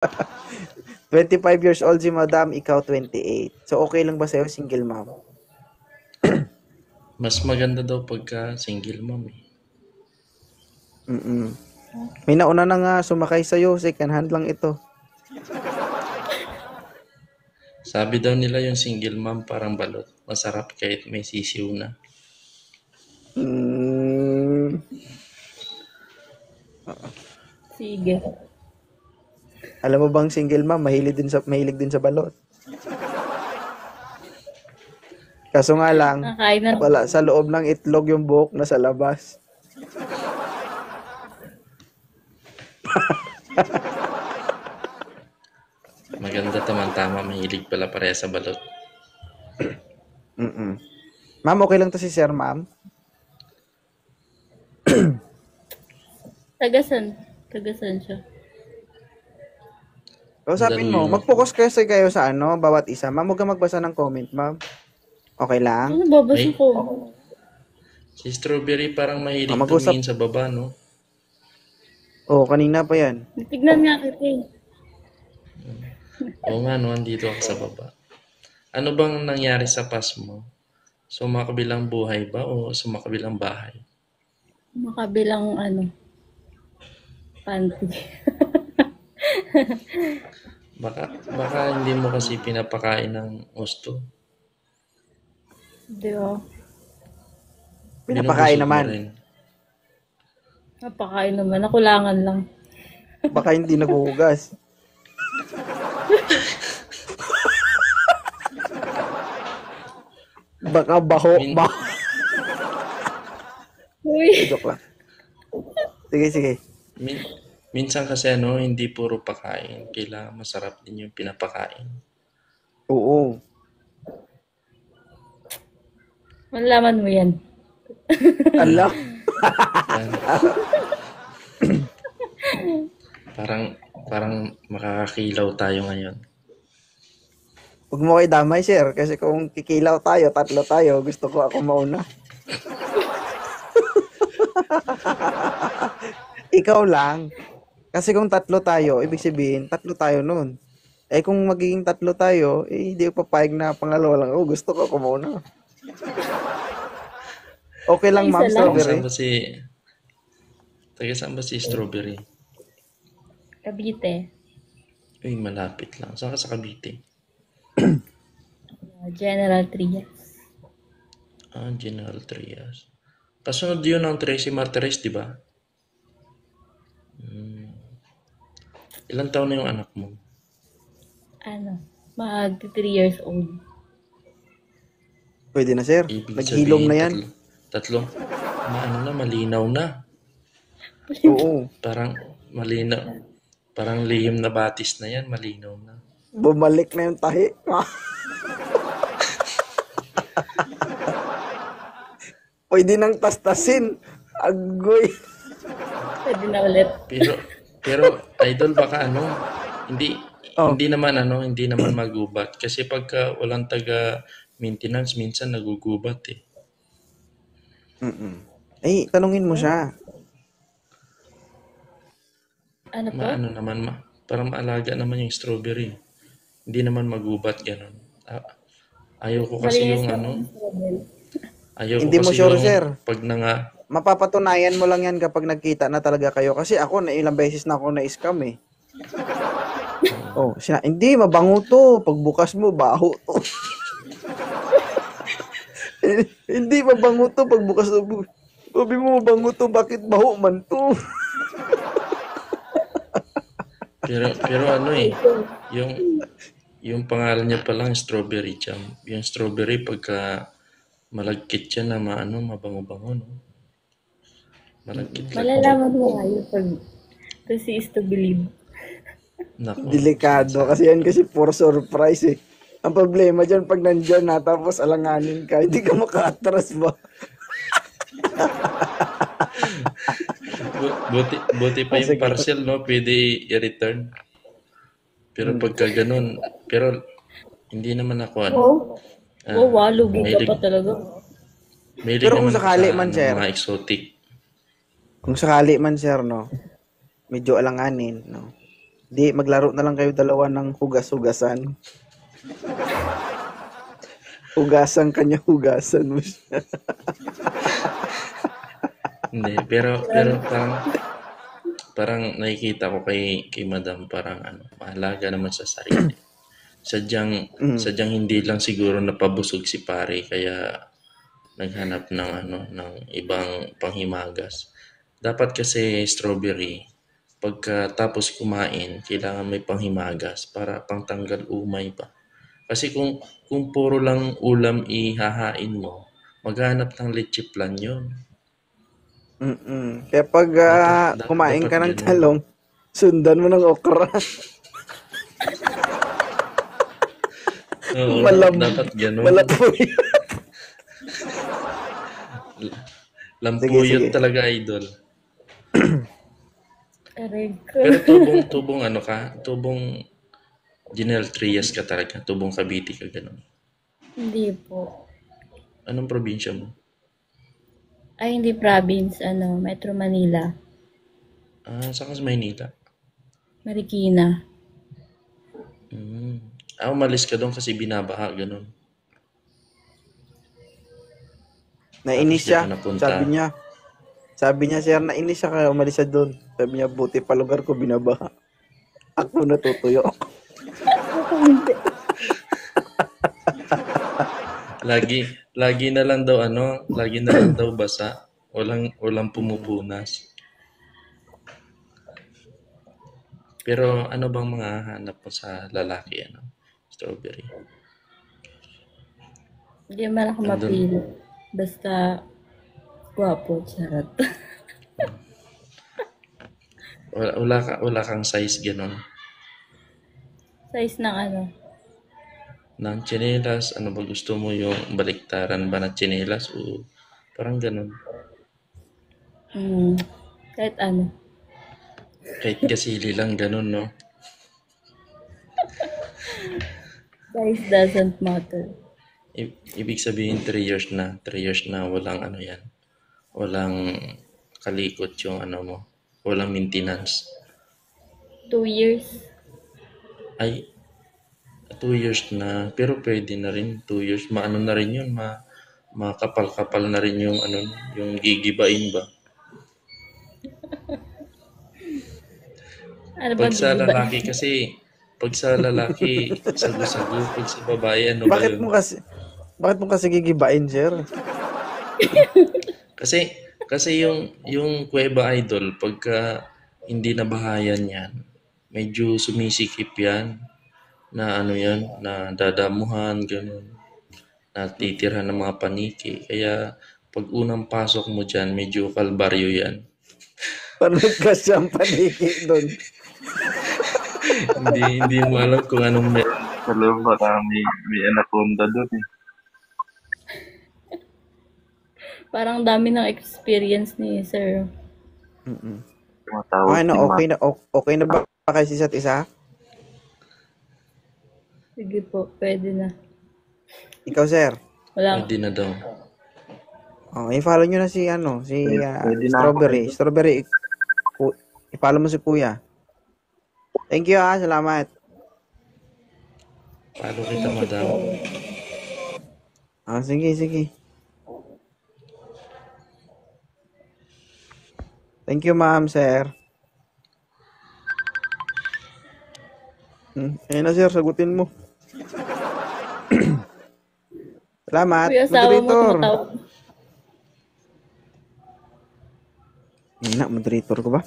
25 years old si madam, ikaw 28. So, okay lang ba sa'yo, single mom? Mas maganda daw pagka single mom eh. Mm. May nauna na nga sumakay sa'yo, second hand lang ito. Sabi daw nila yung single mom parang balot. Masarap kahit may sisiw na. Mm. Sige. Alam mo bang single mom, mahilig din sa balot. Kaso nga lang, Nakain na. wala sa loob ng itlog yung buhok na sa labas. Maganda tama mahilig pala pareha sa balot. Mm. Ma'am, okay lang to si sir, ma'am? Tagasan. Tagasan siya. Kausapin mo, Daluyo. mag-focus kasi kayo sa bawat isa. Ma'am, huwag ka magbasa ng comment, ma'am. Okay lang? Ano babasa Ay, ko? si Strawberry parang mahilig Mag-usap. tumingin sa baba, no? Oh, kanina pa yan. Tignan nga kita eh. Oo nga, no? Andito ako sa baba. Ano bang nangyari sa past mo? Sumakabilang buhay ba o sumakabilang bahay? Makabilang panty. Baka hindi mo kasi pinapakain ng gusto. Di ba? Pinapakain Binubusog mo naman. rin. Napakain naman. Nakulangan lang. Baka hindi naghuhugas. Baka baho. Min- Baho. Uy. Joke lang. Sige, sige. Minsan kasi hindi puro pakain. Kailangan masarap din yung pinapakain. Oo. Malaman mo yan. Ala. Yan. parang makakakilaw tayo ngayon. Huwag mo kayo damay, sir. Kasi kung kikilaw tayo, tatlo tayo, gusto ko ako mauna. Ikaw lang. Kasi kung tatlo tayo, ibig sabihin, tatlo tayo nun. Eh kung magiging tatlo tayo, hindi ko papayag na pangalawa lang. Oh, gusto ko ako mauna. Okay lang, Isa ma'am, lang. strawberry. Taga saan ba si Strawberry? Cavite. Uy, malapit lang. Saan ka sa Cavite? General Trias. General Trias. Kasunod yun ng Tracy Martirez, di ba? Ilang taon na yung anak mo? Mag 3 years old. Pwede na, sir. Ibig Naghilom sabihin, na yan. tatlo. Malinaw na. Oo. Parang malinaw. Parang lihim na batis na yan, malinaw na. Bumalik na yung tahi. Pwede nang tastasin. Agoy. Pwede na ulit. Pero idol baka hindi Oh. hindi naman magubat kasi pagka walang taga maintenance minsan nagugubat eh. Eh, tanungin mo siya. Ano po? Para maalaga naman yung Strawberry. Hindi naman magubat ganun. Ayaw ko kasi Malinis yung naman yung strawberry. ayaw ko Hindi mo kasi sure, yung sir. pag nanga Mapapatunayan mo lang yan kapag nagkita na talaga kayo. Kasi ako, na ilang beses na ako na-scam eh. Oh, hindi, mabango to. Pagbukas mo, baho to. Hindi, mabango to. Pagbukas mo, sabi mo, mabango to. Bakit baho man to? pero yung pangalan niya pa lang Strawberry Jam. Yung strawberry pagka malagkit siya na mabango-bango, no? Malagkit. Malalaman mo nga yun pag to see is to believe. Naku. Delikado. Kasi yan kasi for surprise eh. Ang problema dyan, pag nandyan na, tapos alanganin ka, hindi ka maka-atras ba? Buti pa yung parcel, no? Pwede i-return. Pero pagka ganun, pero hindi naman ako Lugi ka pa talaga. mahilig Pero kung naman ako sakali sa man, sir. mga exotic. Kung sakali man, sir, no? Medyo alanganin, no? Di, maglaro na lang kayo dalawa ng hugas-hugasan. Hugasan kanya, hugasan mo siya. Hindi, pero parang nakikita ko kay Madam parang mahalaga naman sa sarili. Sadyang hindi lang siguro napabusog si pare kaya naghanap ng ibang panghimagas. Dapat kasi strawberry, pagkatapos kumain, kailangan may panghimagas para pangtanggal umay pa. Kasi kung puro lang ulam ihahain mo, maghanap ng leche plan yun. Kaya pag kumain Dapat ka ng ganun. talong, sundan mo ng okra. Oo, dapat ganun. Malapoy. Lampuyot Sige. talaga, idol. Aray ko. Pero tubong tubong General Trias ka talaga, tubong Cavite ka ganun. Hindi po. Anong probinsya mo? Ay, hindi province. Metro Manila. Saan ka sa Maynila? Marikina. Umalis ka doon kasi binabaha, ganun. Nainis Tapos siya. di ka napunta. Sabi niya, sir, nainis siya kaya umalis siya doon. Sabi niya, buti pa lugar ko binabaha. Ako natutuyo. Lagi na lang daw basa. Walang pumupunas. Pero ano bang mga hanap mo sa lalaki, Strawberry? Hindi man ako mapili. Basta, gwapo, charot. Wala kang size ganun. Size ng Ng tsinelas, ano ba gusto mo yung baliktaran ba na tsinelas o parang ganun. Kahit Kahit gasili lang ganun, no? Size doesn't matter. Ibig sabihin 3 years na. 3 years na walang yan. Walang kalikot yung mo. Walang maintenance. 2 years. Ay, 2 years na. Pero pwede na rin 2 years. Maano na rin yun. Makapal-kapal na rin yung yung gigibain ba. Ano ba Pag sa gigiba? lalaki kasi, sagu-sagu. Pag sa babae, ano ba Bakit yun? bakit mo kasi gigibain, sir? Kasi yung Kuweba Idol, pagka hindi nabahayan yan, medyo sumisikip yan na yan, na dadamuhan, ganun. Natitira ng mga paniki. Kaya pag unang pasok mo dyan, medyo kalbaryo yan. Paano nagkasya ang paniki doon? hindi mo alam kung anong meron sa loob. Baka may anaconda doon eh. Parang dami ng experience ni sir. Okay na ba kayo sa isa't isa? Sige po, pwede na. Ikaw, sir. Wala. Pwede na daw. I-follow nyo na si Strawberry. Strawberry, i-follow mo si Kuya. Thank you, salamat. Paano kita, madam? Sige. Thank you, ma'am, sir. Ayun na, sir, sagutin mo. Salamat, Kuya, asawa mo moderator. tumatawag. Moderator ko ba?